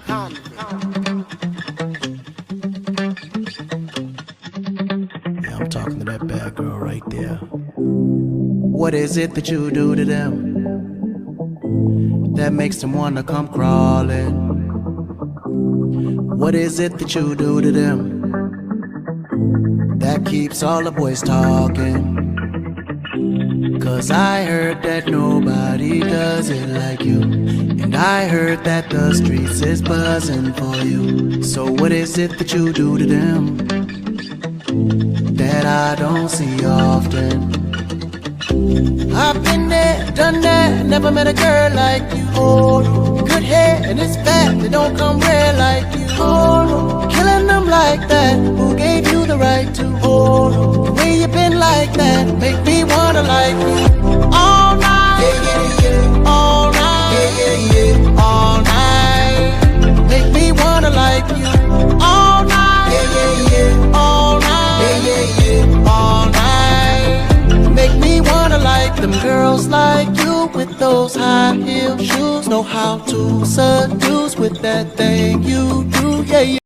Yeah, I'm talking to that bad girl right there. What is it that you do to them that makes them wanna come crawling? What is it that you do to them that keeps all the boys talking? 'Cause I heard that nobody does it like you, and I heard that the streets is buzzing for you. So what is it that you do to them that I don't see often? I've been there, done that, never met a girl like you. Oh, good hair and it's fat, they don't come rare like you. Oh, killing them like that, who gave you the right to? Oh, the way you been like that, make me wanna like you. All night, yeah, yeah, yeah. All night, yeah, yeah, yeah. All night, make me wanna like you. All night, yeah, yeah, yeah. All night, yeah, yeah, yeah. All night, make me wanna like them girls like you with those high heel shoes. Know how to seduce with that thing you do, yeah, yeah.